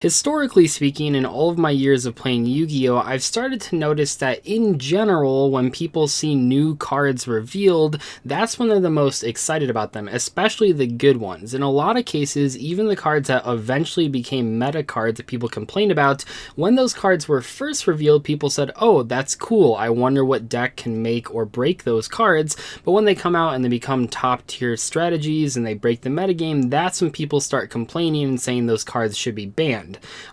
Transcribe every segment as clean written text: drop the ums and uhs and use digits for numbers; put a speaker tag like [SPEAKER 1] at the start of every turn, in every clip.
[SPEAKER 1] Historically speaking, in all of my years of playing Yu-Gi-Oh!, I've started to notice that in general, when people see new cards revealed, that's when they're the most excited about them, especially the good ones. In a lot of cases, even the cards that eventually became meta cards that people complained about, when those cards were first revealed, people said, oh, that's cool, I wonder what deck can make or break those cards. But when they come out and they become top tier strategies and they break the metagame, that's when people start complaining and saying those cards should be banned.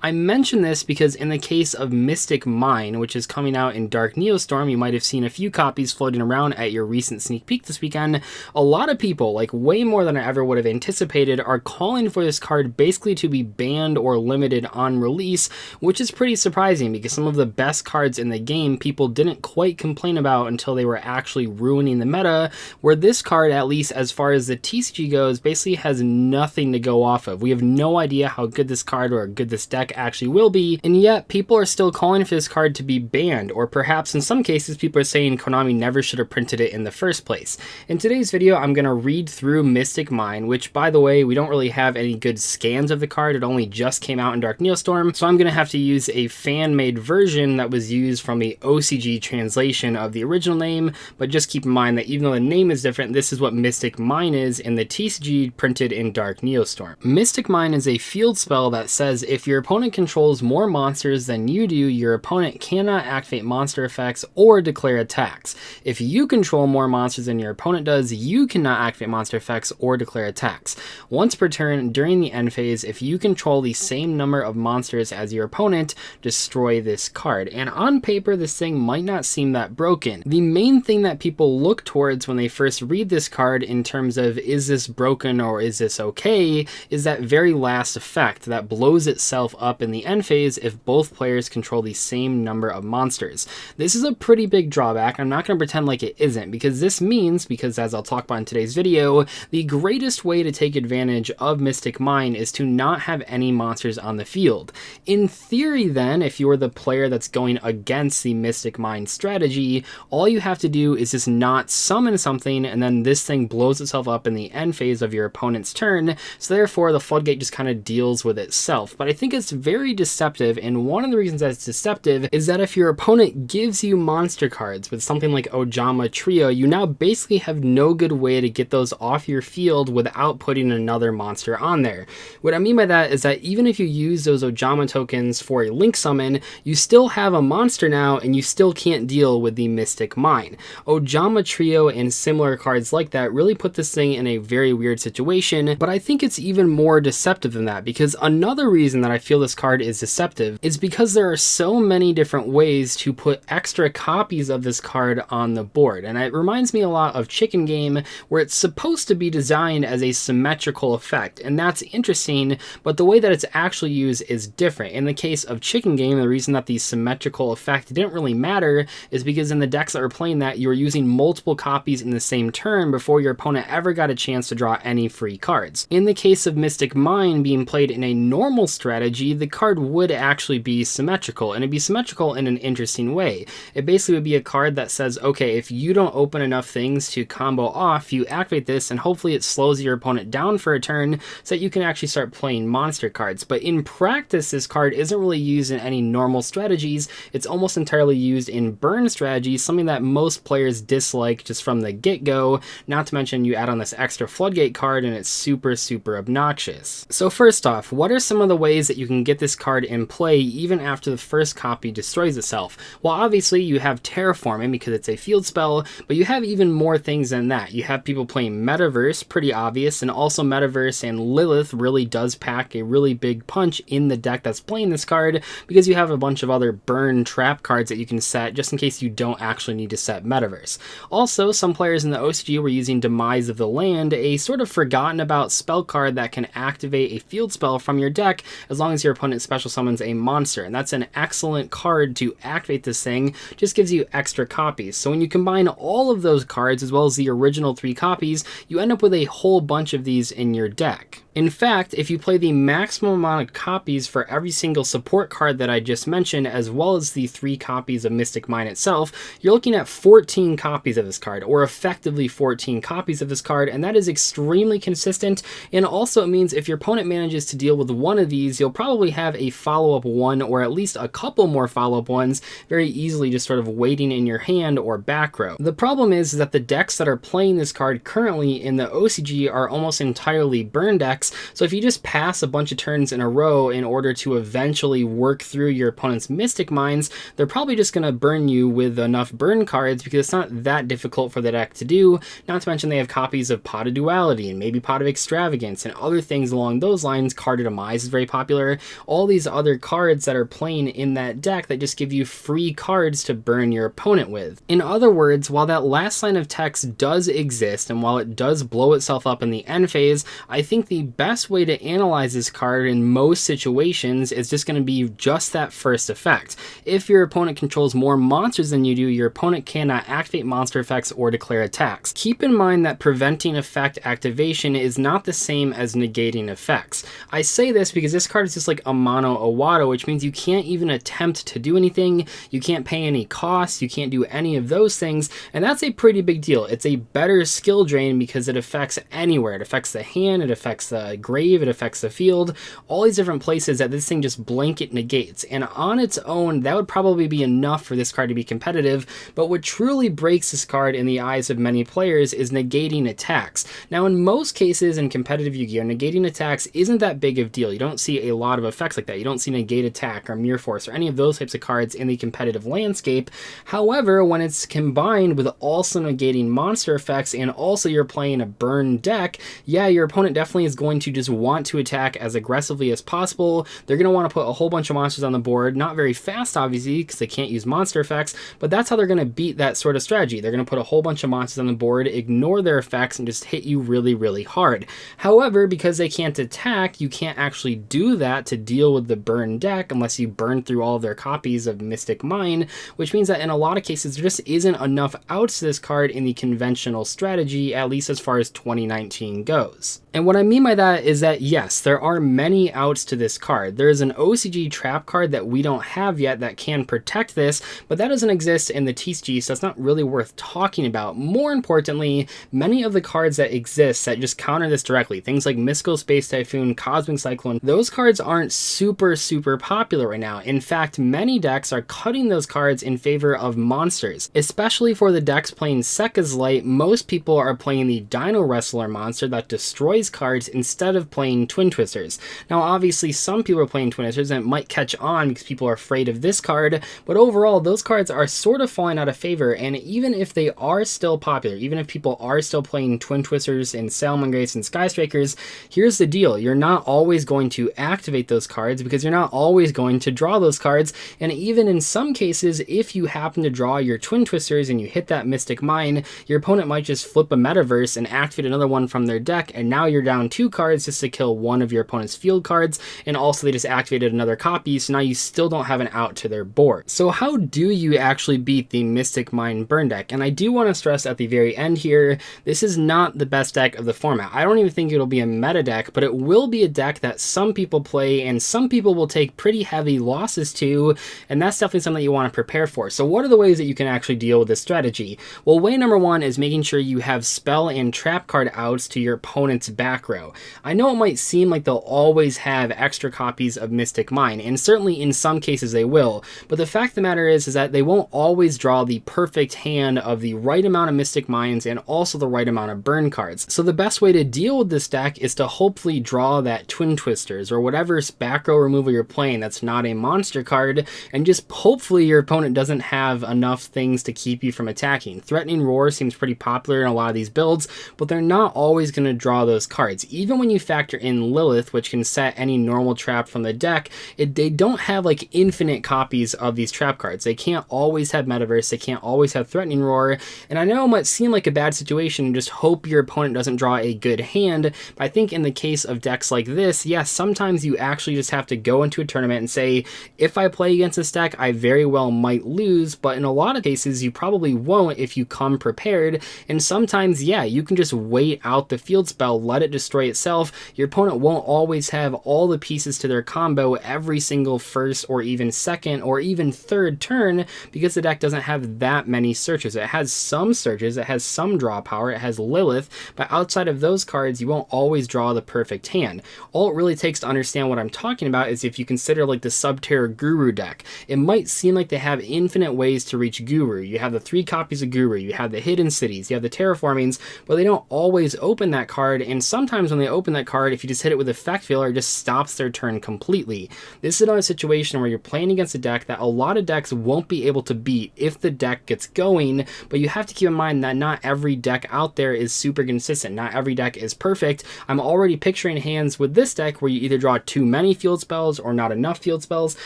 [SPEAKER 1] I mention this because in the case of Mystic Mine, which is coming out in Dark Neostorm, you might have seen a few copies floating around at your recent sneak peek this weekend. A lot of people, like way more than I ever would have anticipated, are calling for this card basically to be banned or limited on release, which is pretty surprising because some of the best cards in the game people didn't quite complain about until they were actually ruining the meta, where this card, at least as far as the TCG goes, basically has nothing to go off of. We have no idea how good this card or good this deck actually will be, and yet people are still calling for this card to be banned, or perhaps in some cases people are saying Konami never should have printed it in the first place. In today's video, I'm going to read through Mystic Mine, which by the way, we don't really have any good scans of the card. It only just came out in Dark Neostorm, so I'm going to have to use a fan-made version that was used from the OCG translation of the original name, but just keep in mind that even though the name is different, this is what Mystic Mine is in the TCG printed in Dark Neostorm. Mystic Mine is a field spell that says if your opponent controls more monsters than you do, your opponent cannot activate monster effects or declare attacks. If you control more monsters than your opponent does, you cannot activate monster effects or declare attacks. Once per turn during the end phase, if you control the same number of monsters as your opponent, destroy this card. And on paper, this thing might not seem that broken. The main thing that people look towards when they first read this card in terms of is this broken or is this okay, is that very last effect that blows itself up in the end phase if both players control the same number of monsters. This is a pretty big drawback. I'm not going to pretend like it isn't, because this means, because as I'll talk about in today's video, the greatest way to take advantage of Mystic Mine is to not have any monsters on the field. In theory then, if you're the player that's going against the Mystic Mine strategy, all you have to do is just not summon something, and then this thing blows itself up in the end phase of your opponent's turn, so therefore the floodgate just kind of deals with itself. But I think it's very deceptive, and one of the reasons that it's deceptive is that if your opponent gives you monster cards with something like Ojama Trio, you now basically have no good way to get those off your field without putting another monster on there. What I mean by that is that even if you use those Ojama tokens for a link summon, you still have a monster now and you still can't deal with the Mystic Mine. Ojama Trio and similar cards like that really put this thing in a very weird situation, but I think it's even more deceptive than that, because another reason that I feel this card is deceptive is because there are so many different ways to put extra copies of this card on the board. And it reminds me a lot of Chicken Game, where it's supposed to be designed as a symmetrical effect, and that's interesting, but the way that it's actually used is different. In the case of Chicken Game, the reason that the symmetrical effect didn't really matter is because in the decks that were playing that, you were using multiple copies in the same turn before your opponent ever got a chance to draw any free cards. In the case of Mystic Mine being played in a normal strategy, the card would actually be symmetrical, and it'd be symmetrical in an interesting way. It basically would be a card that says, okay, if you don't open enough things to combo off, you activate this and hopefully it slows your opponent down for a turn so that you can actually start playing monster cards. But in practice, this card isn't really used in any normal strategies. It's almost entirely used in burn strategies, something that most players dislike just from the get-go, not to mention you add on this extra floodgate card and it's super obnoxious. So first off, what are some of the ways that you can get this card in play even after the first copy destroys itself? Well, obviously you have terraforming because it's a field spell, but you have even more things than that. You have people playing Metaverse, pretty obvious, and also Metaverse and Lilith really does pack a really big punch in the deck that's playing this card, because you have a bunch of other burn trap cards that you can set just in case you don't actually need to set Metaverse. Also, some players in the OCG were using Demise of the Land, a sort of forgotten about spell card that can activate a field spell from your deck as long as your opponent special summons a monster, and that's an excellent card to activate this thing, just gives you extra copies. So when you combine all of those cards as well as the original 3 copies, you end up with a whole bunch of these in your deck. In fact, if you play the maximum amount of copies for every single support card that I just mentioned, as well as the 3 copies of Mystic Mine itself, you're looking at 14 copies of this card, or effectively 14 copies of this card, and that is extremely consistent. And also it means if your opponent manages to deal with one of these, you'll probably have a follow-up one, or at least a couple more follow-up ones, very easily just sort of waiting in your hand or back row. The problem is that the decks that are playing this card currently in the OCG are almost entirely burn decks. So if you just pass a bunch of turns in a row in order to eventually work through your opponent's Mystic Mines, they're probably just going to burn you with enough burn cards because it's not that difficult for the deck to do. Not to mention they have copies of Pot of Duality and maybe Pot of Extravagance and other things along those lines. Card of Demise is very popular. All these other cards that are playing in that deck that just give you free cards to burn your opponent with. In other words, while that last line of text does exist and while it does blow itself up in the end phase, I think the best way to analyze this card in most situations is just going to be just that first effect. If your opponent controls more monsters than you do, your opponent cannot activate monster effects or declare attacks. Keep in mind that preventing effect activation is not the same as negating effects. I say this because this card is just like a mono Awado, which means you can't even attempt to do anything, you can't pay any costs, you can't do any of those things, and that's a pretty big deal. It's a better skill drain because it affects anywhere. It affects the hand, it affects the grave, it affects the field, all these different places that this thing just blanket negates. And on its own, that would probably be enough for this card to be competitive, but what truly breaks this card in the eyes of many players is negating attacks. Now, in most cases in competitive Yu-Gi-Oh!, negating attacks isn't that big of a deal. You don't see a lot of effects like that. You don't see negate attack or mirror force or any of those types of cards in the competitive landscape. However, when it's combined with also negating monster effects and also you're playing a burn deck, yeah, your opponent definitely is going to just want to attack as aggressively as possible. They're going to want to put a whole bunch of monsters on the board, not very fast obviously because they can't use monster effects, but that's how they're going to beat that sort of strategy. They're going to put a whole bunch of monsters on the board, ignore their effects, and just hit you really, really hard. However, because they can't attack, you can't actually do that to deal with the burn deck unless you burn through all of their copies of Mystic Mine, which means that in a lot of cases there just isn't enough outs to this card in the conventional strategy, at least as far as 2019 goes. And what I mean by that is that yes, there are many outs to this card. There is an OCG trap card that we don't have yet that can protect this, but that doesn't exist in the TCG, so that's not really worth talking about. More importantly, many of the cards that exist that just counter this directly, things like Mystical Space Typhoon, Cosmic Cyclone, those cards aren't super popular right now. In fact, many decks are cutting those cards in favor of monsters. Especially for the decks playing Sekka's Light, most people are playing the Dino Wrestler monster that destroys cards instead of playing Twin Twisters. Now obviously some people are playing Twin Twisters and it might catch on because people are afraid of this card, but overall those cards are sort of falling out of favor. And even if they are still popular, even if people are still playing Twin Twisters and Salamangreats and Sky Strikers, here's the deal: you're not always going to activate those cards because you're not always going to draw those cards. And even in some cases, if you happen to draw your Twin Twisters and you hit that Mystic Mine, your opponent might just flip a Metaverse and activate another one from their deck, and now you're down 2 cards just to kill one of your opponent's field cards, and also they just activated another copy, so now you still don't have an out to their board. So how do you actually beat the Mystic Mine burn deck? And I do want to stress at the very end here, this is not the best deck of the format. I don't even think it'll be a meta deck, but it will be a deck that some people play and some people will take pretty heavy losses to, and that's definitely something that you want to prepare for. So what are the ways that you can actually deal with this strategy? Well, way number one is making sure you have spell and trap card outs to your opponent's back row. I know it might seem like they'll always have extra copies of Mystic Mine, and certainly in some cases they will, but the fact of the matter is that they won't always draw the perfect hand of the right amount of Mystic Mines and also the right amount of burn cards. So the best way to deal with this deck is to hopefully draw that Twin Twisters or whatever back row removal you're playing that's not a monster card, and just hopefully your opponent doesn't have enough things to keep you from attacking. Threatening Roar seems pretty popular in a lot of these builds, but they're not always going to draw those cards. Even when you factor in Lilith, which can set any normal trap from the deck, they don't have like infinite copies of these trap cards. They can't always have Metaverse, they can't always have Threatening Roar, and I know it might seem like a bad situation and just hope your opponent doesn't draw a good hand, but I think in the case of decks like this, yes, sometimes you actually just have to go into a tournament and say, if I play against this deck, I very well might lose, but in a lot of cases, you probably won't if you come prepared, and sometimes, yeah, you can just wait out the field spell, let let it destroy itself, your opponent won't always have all the pieces to their combo every single first or even second or even third turn, because the deck doesn't have that many searches. It has some searches, it has some draw power, it has Lilith, but outside of those cards, you won't always draw the perfect hand. All it really takes to understand what I'm talking about is if you consider like the Subterra Guru deck. It might seem like they have infinite ways to reach Guru. You have the 3 copies of Guru, you have the Hidden Cities, you have the Terraformings, but they don't always open that card, and sometimes when they open that card, if you just hit it with Effect Failure, it just stops their turn completely. This is another situation where you're playing against a deck that a lot of decks won't be able to beat if the deck gets going, but you have to keep in mind that not every deck out there is super consistent. Not every deck is perfect. I'm already picturing hands with this deck where you either draw too many field spells or not enough field spells,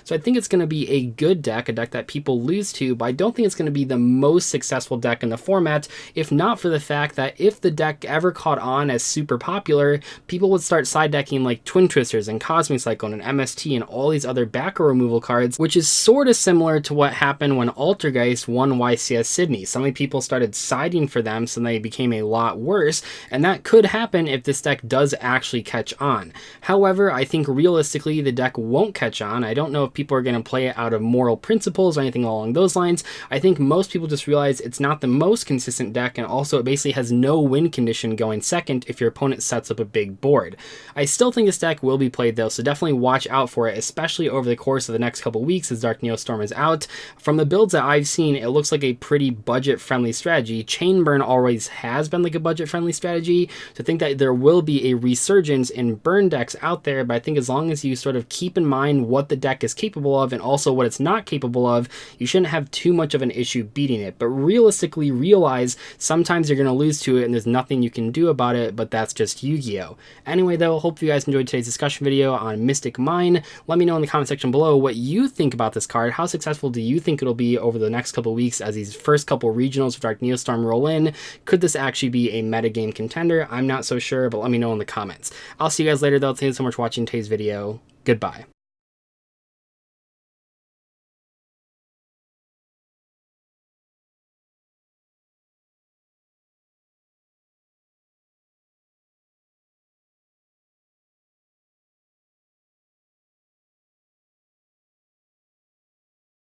[SPEAKER 1] so I think it's going to be a good deck, a deck that people lose to, but I don't think it's going to be the most successful deck in the format, if not for the fact that if the deck ever caught on as super popular, people would start side decking like Twin Twisters and Cosmic Cyclone and MST and all these other backer removal cards, which is sort of similar to what happened when Altergeist won YCS Sydney. So many people started siding for them, so they became a lot worse, and that could happen if this deck does actually catch on. However, I think realistically the deck won't catch on. I don't know if people are going to play it out of moral principles or anything along those lines. I think most people just realize it's not the most consistent deck, and also it basically has no win condition going second if your opponent sets up a big board. I still think this deck will be played though, so definitely watch out for it, especially over the course of the next couple weeks as Dark Neostorm is out. From the builds that I've seen, it looks like a pretty budget-friendly strategy. Chainburn always has been like a budget-friendly strategy, so I think that there will be a resurgence in burn decks out there, but I think as long as you sort of keep in mind what the deck is capable of and also what it's not capable of, you shouldn't have too much of an issue beating it. But realistically realize sometimes you're going to lose to it and there's nothing you can do about it, but that's just Yu-Gi-Oh! Anyway though, hope you guys enjoyed today's discussion video on Mystic Mine. Let me know in the comment section below what you think about this card. How successful do you think it'll be over the next couple weeks as these first couple regionals of Dark Neostorm roll in? Could this actually be a metagame contender? I'm not so sure, but let me know in the comments. I'll see you guys later though. Thank you so much for watching today's video. Goodbye.